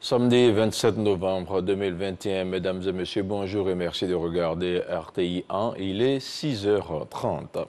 Samedi 27 novembre 2021, mesdames et messieurs, bonjour et merci de regarder RTI 1. Il est 6h30.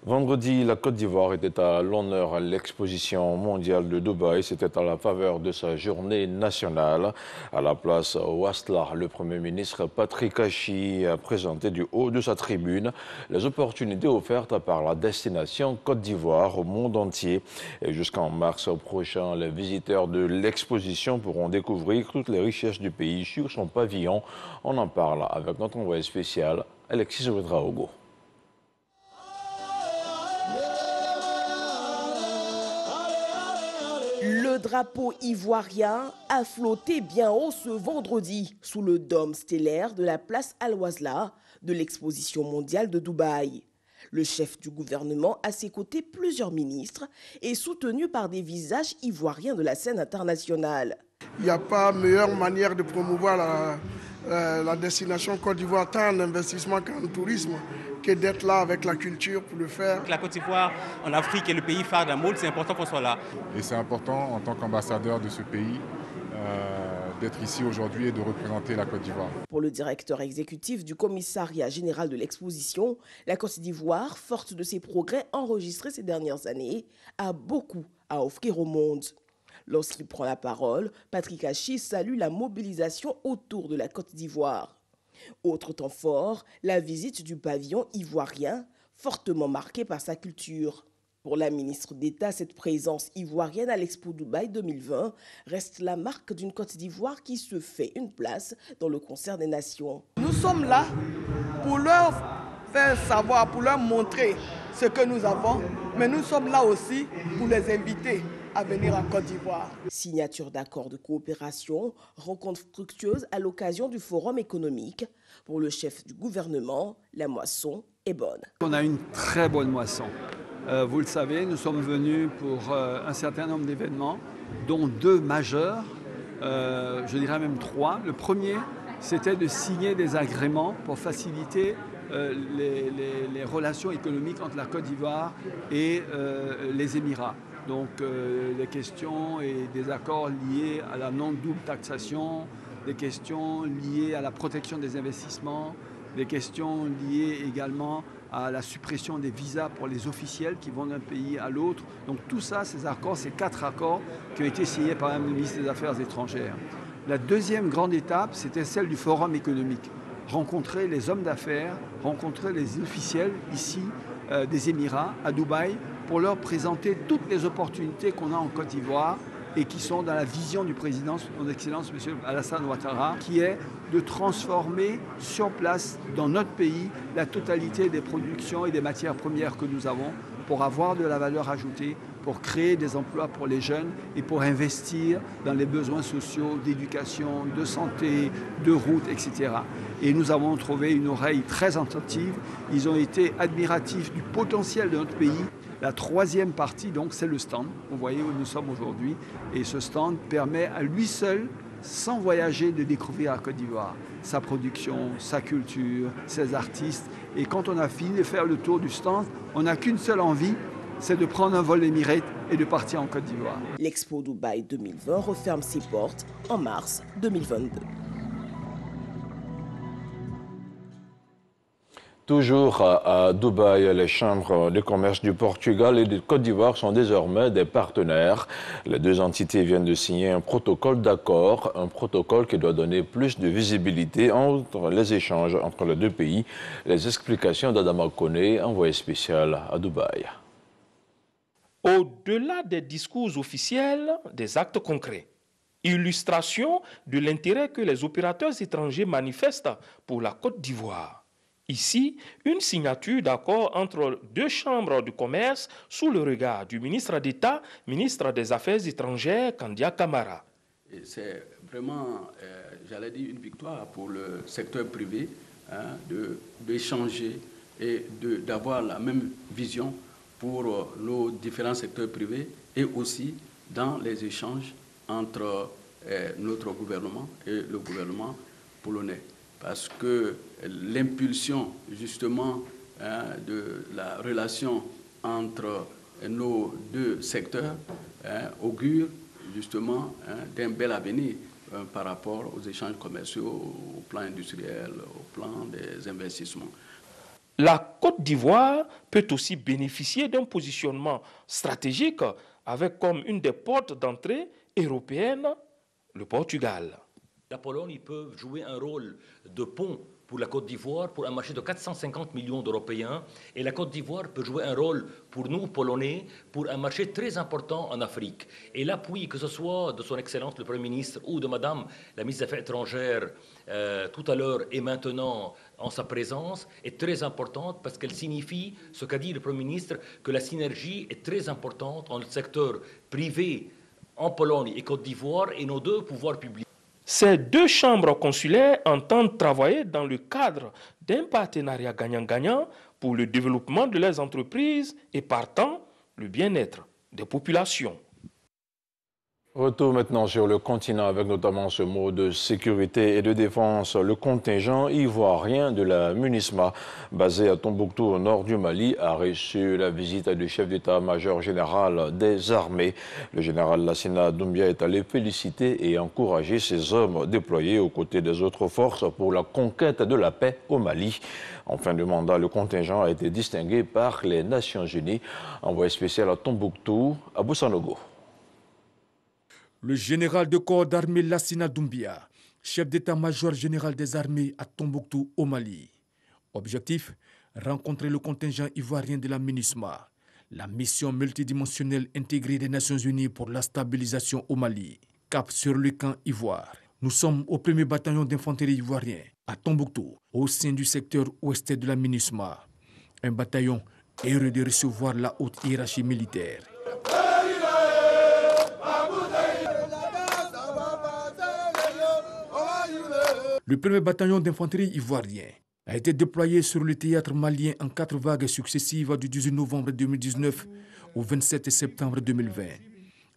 Vendredi, la Côte d'Ivoire était à l'honneur à l'exposition mondiale de Dubaï. C'était à la faveur de sa journée nationale. À la place Ouattara, le Premier ministre Patrick Achi a présenté du haut de sa tribune les opportunités offertes par la destination Côte d'Ivoire au monde entier. Et jusqu'en mars prochain, les visiteurs de l'exposition pourront découvrir toutes les richesses du pays sur son pavillon. On en parle avec notre envoyé spécial, Alexis Ouedraogo. Le drapeau ivoirien a flotté bien haut ce vendredi sous le dôme stellaire de la place Al-Wazla de l'exposition mondiale de Dubaï. Le chef du gouvernement, à ses côtés plusieurs ministres, est soutenu par des visages ivoiriens de la scène internationale. Il n'y a pas meilleure manière de promouvoir la destination Côte d'Ivoire, tant en investissement qu'en tourisme, que d'être là avec la culture pour le faire. La Côte d'Ivoire en Afrique est le pays phare d'un monde, c'est important qu'on soit là. Et c'est important en tant qu'ambassadeur de ce pays d'être ici aujourd'hui et de représenter la Côte d'Ivoire. Pour le directeur exécutif du commissariat général de l'exposition, la Côte d'Ivoire, forte de ses progrès enregistrés ces dernières années, a beaucoup à offrir au monde. Lorsqu'il prend la parole, Patrick Achi salue la mobilisation autour de la Côte d'Ivoire. Autre temps fort, la visite du pavillon ivoirien, fortement marqué par sa culture. Pour la ministre d'État, cette présence ivoirienne à l'Expo Dubaï 2020 reste la marque d'une Côte d'Ivoire qui se fait une place dans le concert des nations. Nous sommes là pour leur faire savoir, pour leur montrer ce que nous avons, mais nous sommes là aussi pour les inviter à venir en Côte d'Ivoire. Signature d'accords de coopération, rencontre fructueuse à l'occasion du forum économique. Pour le chef du gouvernement, la moisson est bonne. On a une très bonne moisson. Vous le savez, nous sommes venus pour un certain nombre d'événements, dont 2 majeurs, je dirais même 3. Le premier, c'était de signer des agréments pour faciliter les relations économiques entre la Côte d'Ivoire et les Émirats. Donc des questions et des accords liés à la non-double taxation, des questions liées à la protection des investissements, des questions liées également à la suppression des visas pour les officiels qui vont d'un pays à l'autre. Donc tout ça, ces accords, ces 4 accords qui ont été signés par le ministre des Affaires étrangères. La deuxième grande étape, c'était celle du forum économique. Rencontrer les hommes d'affaires, rencontrer les officiels ici des Émirats, à Dubaï, pour leur présenter toutes les opportunités qu'on a en Côte d'Ivoire et qui sont dans la vision du président, son Excellence M. Alassane Ouattara, qui est de transformer sur place, dans notre pays, la totalité des productions et des matières premières que nous avons pour avoir de la valeur ajoutée, pour créer des emplois pour les jeunes et pour investir dans les besoins sociaux, d'éducation, de santé, de routes, etc. Et nous avons trouvé une oreille très attentive. Ils ont été admiratifs du potentiel de notre pays. La troisième partie, donc, c'est le stand. Vous voyez où nous sommes aujourd'hui. Et ce stand permet à lui seul, sans voyager, de découvrir la Côte d'Ivoire, sa production, sa culture, ses artistes. Et quand on a fini de faire le tour du stand, on n'a qu'une seule envie, c'est de prendre un vol Emirates et de partir en Côte d'Ivoire. L'Expo Dubaï 2020 referme ses portes en mars 2022. Toujours à Dubaï, les chambres de commerce du Portugal et de Côte d'Ivoire sont désormais des partenaires. Les 2 entités viennent de signer un protocole d'accord, un protocole qui doit donner plus de visibilité entre les échanges entre les 2 pays. Les explications d'Adama Koné, envoyé spécial à Dubaï. Au-delà des discours officiels, des actes concrets. Illustration de l'intérêt que les opérateurs étrangers manifestent pour la Côte d'Ivoire. Ici, une signature d'accord entre 2 chambres de commerce sous le regard du ministre d'État, ministre des Affaires étrangères, Kandia Camara. C'est vraiment, j'allais dire, une victoire pour le secteur privé d'échanger et d'avoir la même vision pour nos différents secteurs privés et aussi dans les échanges entre notre gouvernement et le gouvernement polonais. Parce que l'impulsion justement de la relation entre nos 2 secteurs augure justement d'un bel avenir par rapport aux échanges commerciaux, au plan industriel, au plan des investissements. La Côte d'Ivoire peut aussi bénéficier d'un positionnement stratégique avec comme une des portes d'entrée européennes le Portugal. La Pologne peut jouer un rôle de pont pour la Côte d'Ivoire, pour un marché de 450 millions d'Européens. Et la Côte d'Ivoire peut jouer un rôle pour nous, Polonais, pour un marché très important en Afrique. Et l'appui, que ce soit de son Excellence le Premier ministre ou de Madame la ministre des Affaires étrangères tout à l'heure et maintenant en sa présence, est très importante parce qu'elle signifie, ce qu'a dit le Premier ministre, que la synergie est très importante entre le secteur privé en Pologne et Côte d'Ivoire et nos deux pouvoirs publics. Ces deux chambres consulaires entendent travailler dans le cadre d'un partenariat gagnant-gagnant pour le développement de leurs entreprises et partant le bien-être des populations. Retour maintenant sur le continent avec notamment ce mot de sécurité et de défense. Le contingent ivoirien de la MINUSMA, basé à Tombouctou au nord du Mali, a reçu la visite du chef d'état-major général des armées. Le général Lassina Doumbia est allé féliciter et encourager ses hommes déployés aux côtés des autres forces pour la conquête de la paix au Mali. En fin de mandat, le contingent a été distingué par les Nations Unies. Envoyé spécial à Tombouctou, à Boussanogo. Le général de corps d'armée Lassina Doumbia, chef d'état-major général des armées à Tombouctou au Mali. Objectif, rencontrer le contingent ivoirien de la MINUSMA, la mission multidimensionnelle intégrée des Nations Unies pour la stabilisation au Mali. Cap sur le camp Ivoire. Nous sommes au 1er bataillon d'infanterie ivoirien à Tombouctou, au sein du secteur ouest de la MINUSMA. Un bataillon heureux de recevoir la haute hiérarchie militaire. Le 1er bataillon d'infanterie ivoirien a été déployé sur le théâtre malien en 4 vagues successives du 18 novembre 2019 au 27 septembre 2020.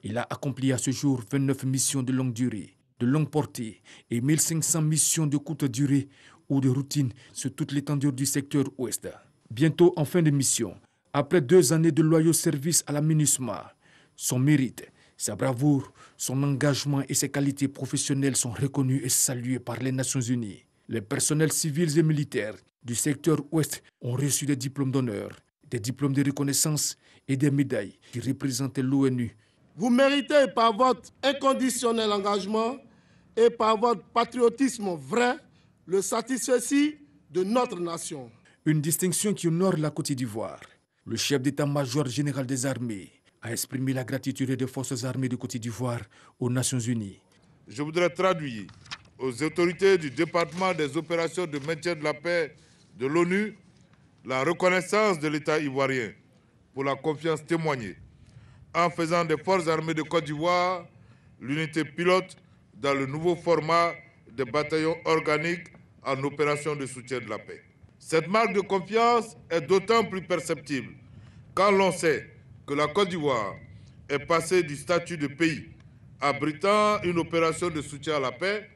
Il a accompli à ce jour 29 missions de longue durée, de longue portée et 1500 missions de courte durée ou de routine sur toute l'étendue du secteur ouest. Bientôt en fin de mission, après 2 années de loyaux services à la MINUSMA, son mérite, sa bravoure, son engagement et ses qualités professionnelles sont reconnus et salués par les Nations Unies. Les personnels civils et militaires du secteur ouest ont reçu des diplômes d'honneur, des diplômes de reconnaissance et des médailles qui représentent l'ONU. Vous méritez par votre inconditionnel engagement et par votre patriotisme vrai le satisfecit de notre nation. Une distinction qui honore la Côte d'Ivoire. Le chef d'état-major général des armées a exprimé la gratitude des forces armées de Côte d'Ivoire aux Nations Unies. Je voudrais traduire aux autorités du département des opérations de maintien de la paix de l'ONU la reconnaissance de l'État ivoirien pour la confiance témoignée en faisant des forces armées de Côte d'Ivoire l'unité pilote dans le nouveau format des bataillons organiques en opération de soutien de la paix. Cette marque de confiance est d'autant plus perceptible quand l'on sait que la Côte d'Ivoire est passée du statut de pays abritant une opération de soutien à la paix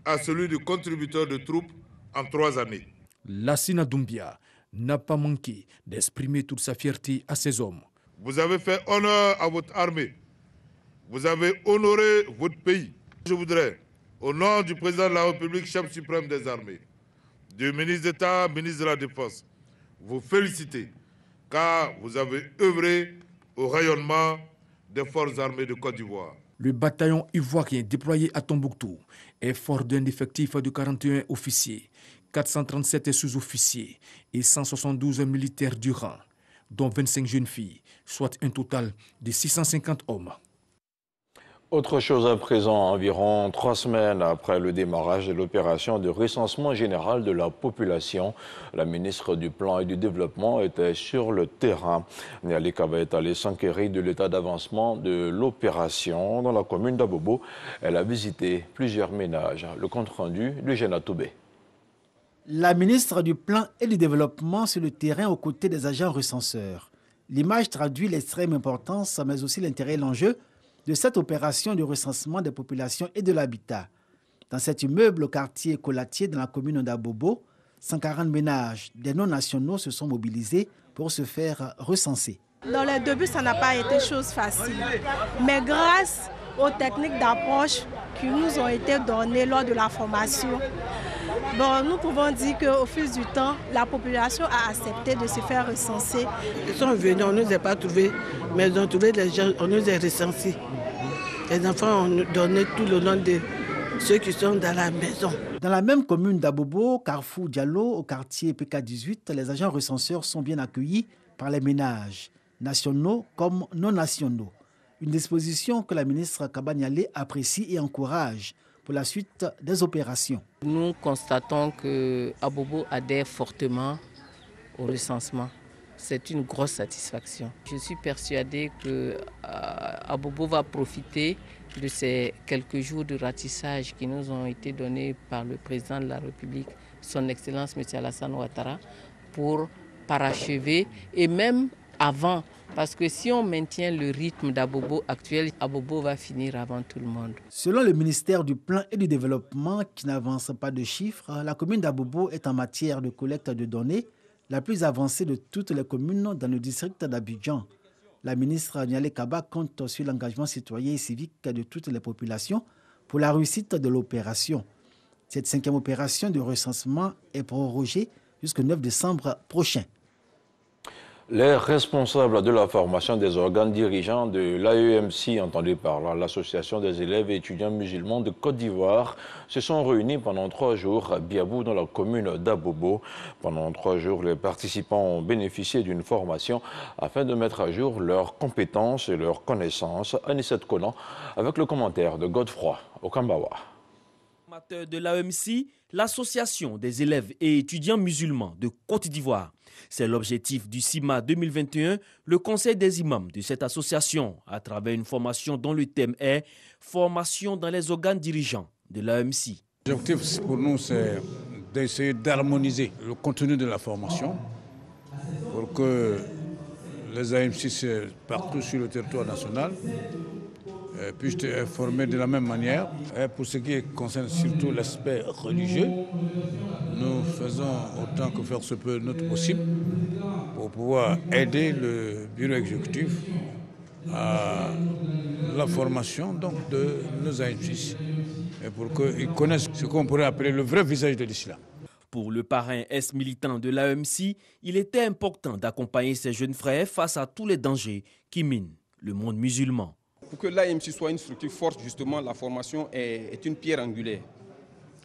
à celui de contributeur de troupes en 3 années. Lassina Doumbia n'a pas manqué d'exprimer toute sa fierté à ses hommes. Vous avez fait honneur à votre armée. Vous avez honoré votre pays. Je voudrais, au nom du président de la République, chef suprême des armées, du ministre d'État, ministre de la Défense, vous féliciter car vous avez œuvré au rayonnement des forces armées de Côte d'Ivoire. Le bataillon ivoirien déployé à Tombouctou est fort d'un effectif de 41 officiers, 437 sous-officiers et 172 militaires du rang, dont 25 jeunes filles, soit un total de 650 hommes. Autre chose à présent, environ 3 semaines après le démarrage de l'opération de recensement général de la population, la ministre du Plan et du Développement était sur le terrain. Niali Kaba est allée s'enquérir de l'état d'avancement de l'opération dans la commune d'Abobo. Elle a visité plusieurs ménages. Le compte-rendu de Géna Toubé. La ministre du Plan et du Développement sur le terrain aux côtés des agents recenseurs. L'image traduit l'extrême importance, mais aussi l'intérêt et l'enjeu de cette opération de recensement des populations et de l'habitat. Dans cet immeuble au quartier Colatier dans la commune d'Abobo, 140 ménages des non-nationaux se sont mobilisés pour se faire recenser. Dans les débuts, ça n'a pas été chose facile. Mais grâce aux techniques d'approche qui nous ont été donnés lors de la formation. Bon, nous pouvons dire qu'au fil du temps, la population a accepté de se faire recenser. Ils sont venus, on ne nous a pas trouvés, mais ils ont trouvé les gens, on nous a recensés. Les enfants ont donné tout le nom de ceux qui sont dans la maison. Dans la même commune d'Abobo, Carrefour Diallo, au quartier PK18, les agents recenseurs sont bien accueillis par les ménages, nationaux comme non nationaux. Une disposition que la ministre Kabaniale apprécie et encourage pour la suite des opérations. Nous constatons que Abobo adhère fortement au recensement. C'est une grosse satisfaction. Je suis persuadée que Abobo va profiter de ces quelques jours de ratissage qui nous ont été donnés par le président de la République, son Excellence M. Alassane Ouattara, pour parachever et même avant. Parce que si on maintient le rythme d'Abobo actuel, Abobo va finir avant tout le monde. Selon le ministère du Plan et du Développement, qui n'avance pas de chiffres, la commune d'Abobo est en matière de collecte de données la plus avancée de toutes les communes dans le district d'Abidjan. La ministre Niale Kaba compte sur l'engagement citoyen et civique de toutes les populations pour la réussite de l'opération. Cette 5e opération de recensement est prorogée jusqu'au 9 décembre prochain. Les responsables de la formation des organes dirigeants de l'AEMC, entendus par l'Association des élèves et étudiants musulmans de Côte d'Ivoire, se sont réunis pendant 3 jours à Biabou, dans la commune d'Abobo. Pendant 3 jours, les participants ont bénéficié d'une formation afin de mettre à jour leurs compétences et leurs connaissances. Anissette Conan, avec le commentaire de Godefroy Okambawa. De l'AEMC, l'Association des élèves et étudiants musulmans de Côte d'Ivoire. C'est l'objectif du CIMA 2021, le conseil des imams de cette association, à travers une formation dont le thème est « Formation dans les organes dirigeants » de l'AEMC. L'objectif pour nous, c'est d'essayer d'harmoniser le contenu de la formation pour que les AEMC partout sur le territoire national puissent être formés de la même manière. Et pour ce qui concerne surtout l'aspect religieux, nous faisons autant que faire se peut notre possible pour pouvoir aider le bureau exécutif à la formation donc, de nos AEMC et pour qu'ils connaissent ce qu'on pourrait appeler le vrai visage de l'islam. Pour le parrain ex-militant de l'AEMC, il était important d'accompagner ses jeunes frères face à tous les dangers qui minent le monde musulman. Pour que l'AEMC soit une structure forte, justement, la formation est une pierre angulaire.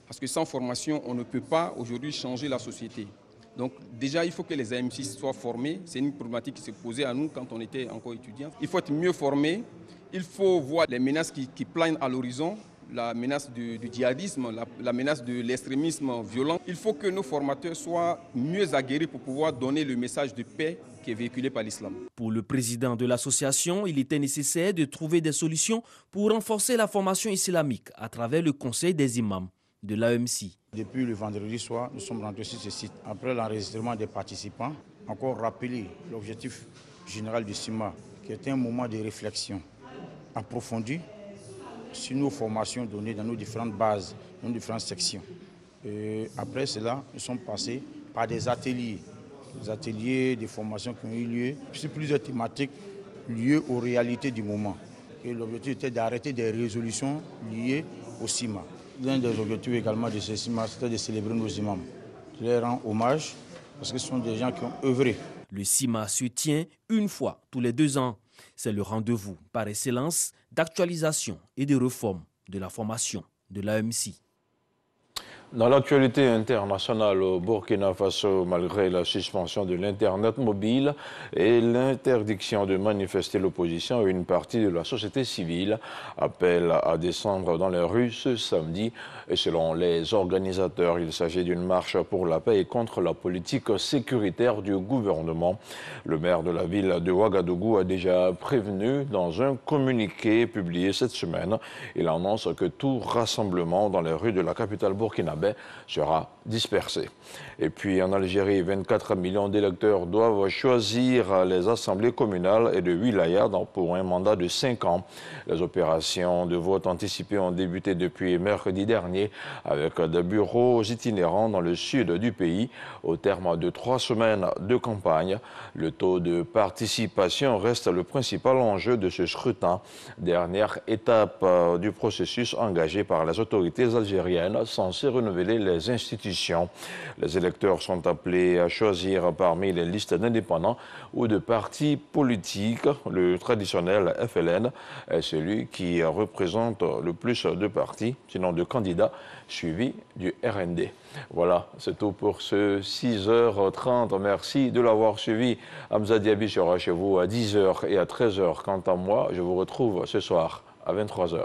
Parce que sans formation, on ne peut pas aujourd'hui changer la société. Donc déjà, il faut que les AEMC soient formés. C'est une problématique qui s'est posée à nous quand on était encore étudiants. Il faut être mieux formé. Il faut voir les menaces qui planent à l'horizon, la menace du djihadisme, la menace de l'extrémisme violent. Il faut que nos formateurs soient mieux aguerris pour pouvoir donner le message de paix qui est véhiculé par l'islam. Pour le président de l'association, il était nécessaire de trouver des solutions pour renforcer la formation islamique à travers le conseil des imams de l'AEMC. Depuis le vendredi soir, nous sommes rentrés sur ce site. Après l'enregistrement des participants, encore rappeler l'objectif général du CIMA, qui était un moment de réflexion approfondie sur nos formations données dans nos différentes bases, dans nos différentes sections. Et après cela, nous sommes passés par des ateliers de formation qui ont eu lieu sur plusieurs thématiques liées aux réalités du moment. Et l'objectif était d'arrêter des résolutions liées au CIMA. L'un des objectifs également de ce CIMA, c'était de célébrer nos imams, de leur rendre hommage, parce que ce sont des gens qui ont œuvré. Le CIMA se tient une fois tous les 2 ans. C'est le rendez-vous par excellence d'actualisation et de réforme de la formation de l'AEMC. Dans l'actualité internationale au Burkina Faso, malgré la suspension de l'Internet mobile et l'interdiction de manifester l'opposition, une partie de la société civile appelle à descendre dans les rues ce samedi. Et selon les organisateurs, il s'agit d'une marche pour la paix et contre la politique sécuritaire du gouvernement. Le maire de la ville de Ouagadougou a déjà prévenu dans un communiqué publié cette semaine. Il annonce que tout rassemblement dans les rues de la capitale burkinabé sera dispersés. Et puis en Algérie, 24 millions d'électeurs doivent choisir les assemblées communales et de wilaya pour un mandat de 5 ans. Les opérations de vote anticipé ont débuté depuis mercredi dernier avec des bureaux itinérants dans le sud du pays. Au terme de 3 semaines de campagne, le taux de participation reste le principal enjeu de ce scrutin. Dernière étape du processus engagé par les autorités algériennes censées renouveler les institutions. Les électeurs sont appelés à choisir parmi les listes d'indépendants ou de partis politiques. Le traditionnel FLN est celui qui représente le plus de partis, sinon de candidats, suivi du RND. Voilà, c'est tout pour ce 6h30. Merci de l'avoir suivi. Hamza Diaby sera chez vous à 10h et à 13h. Quant à moi, je vous retrouve ce soir à 23h.